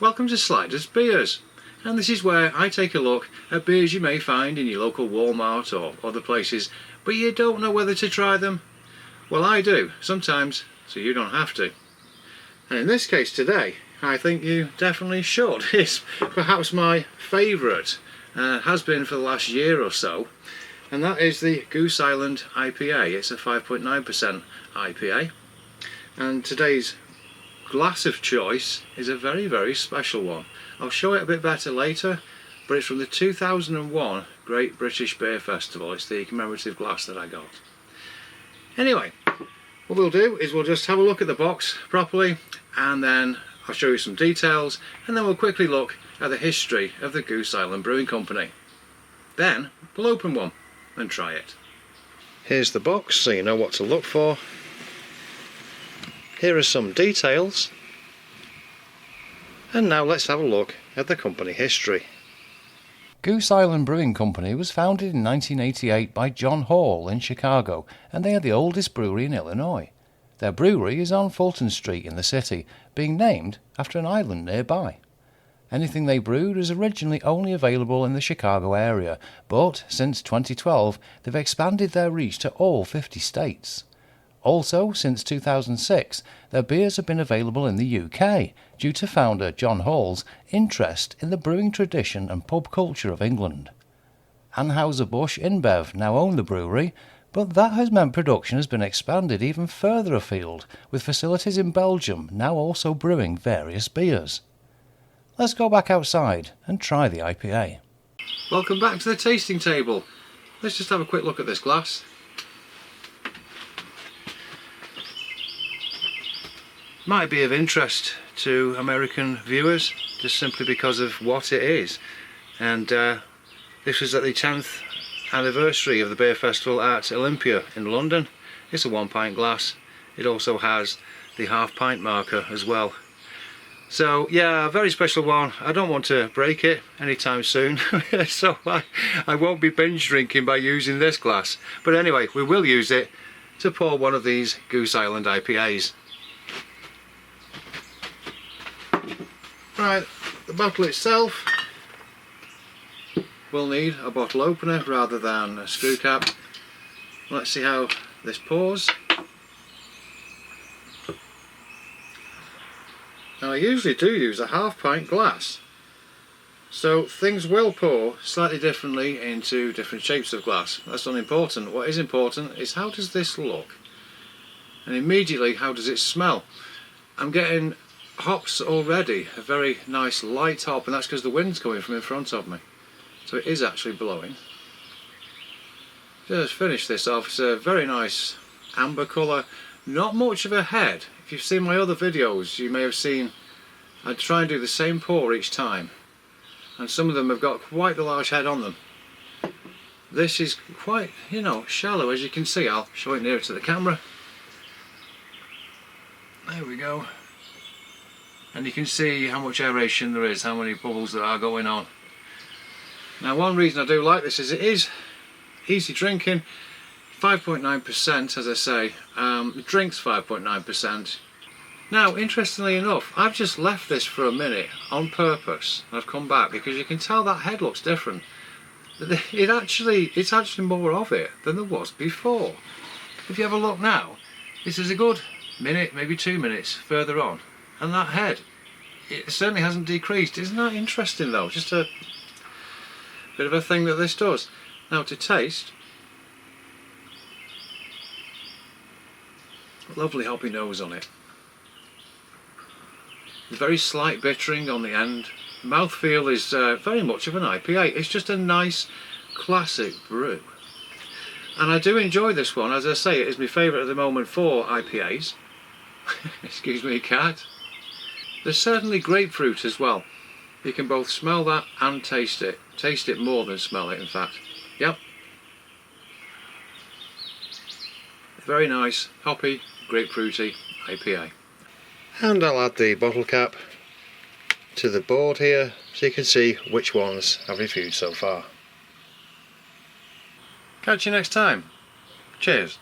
Welcome to Sliders Beers, and this is where I take a look at beers you may find in your local Walmart or other places, but you don't know whether to try them. Well, I do, sometimes, so you don't have to. And in this case today, I think you definitely should. It's perhaps my favourite, has been for the last year or so, and that is the Goose Island IPA. It's a 5.9% IPA, and today's glass of choice is a very special one. I'll show it a bit better later, but it's from the 2001 Great British Beer Festival. It's the commemorative glass that I got. Anyway, what we'll do is we'll just have a look at the box properly, and then I'll show you some details, and then we'll quickly look at the history of the Goose Island Brewing Company. Then we'll open one and try it. Here's the box so you know what to look for. Here are some details, and now let's have a look at the company history. Goose Island Brewing Company was founded in 1988 by John Hall in Chicago, and they are the oldest brewery in Illinois. Their brewery is on Fulton Street in the city, being named after an island nearby. Anything they brewed was originally only available in the Chicago area, but since 2012 they've expanded their reach to all 50 states. Also, since 2006, their beers have been available in the UK due to founder John Hall's interest in the brewing tradition and pub culture of England. Anheuser-Busch InBev now own the brewery, but that has meant production has been expanded even further afield, with facilities in Belgium now also brewing various beers. Let's go back outside and try the IPA. Welcome back to the tasting table. Let's just have a quick look at this glass. Might be of interest to American viewers just simply because of what it is, and this was at the 10th anniversary of the beer festival at Olympia in London. It's a 1 pint glass. It also has the half pint marker as well. So yeah, a very special one. I don't want to break it anytime soon, so I won't be binge drinking by using this glass, but anyway, we will use it to pour one of these Goose Island IPAs. Right, the bottle itself will need a bottle opener rather than a screw cap. Let's see how this pours. Now I usually do use a half pint glass, so things will pour slightly differently into different shapes of glass. That's unimportant. What is important is how does this look, and immediately how does it smell. I'm getting hops already, a very nice light hop, and that's because the wind's coming from in front of me, so it is actually blowing. Just finish this off. It's a very nice amber colour, not much of a head. If you've seen my other videos you may have seen I try and do the same pour each time, and some of them have got quite the large head on them. This is quite, shallow, as you can see. I'll show it nearer to the camera. There we go. And you can see how much aeration there is, how many bubbles there are going on. Now one reason I do like this is it is easy drinking, 5.9% as I say, the drink's 5.9%. Now interestingly enough, I've just left this for a minute on purpose. I've come back because you can tell that head looks different. It's actually more of it than there was before. If you have a look now, this is a good minute, maybe 2 minutes further on, and that head, it certainly hasn't decreased. Isn't that interesting though? Just a bit of a thing that this does. Now to taste, lovely hoppy nose on it. Very slight bittering on the end. Mouthfeel is very much of an IPA. It's just a nice classic brew. And I do enjoy this one. As I say, it is my favourite at the moment for IPAs. Excuse me, cat. There's certainly grapefruit as well. You can both smell that and taste it. Taste it more than smell it, in fact. Yep. Very nice, hoppy, grapefruity IPA. And I'll add the bottle cap to the board here so you can see which ones I've reviewed so far. Catch you next time. Cheers.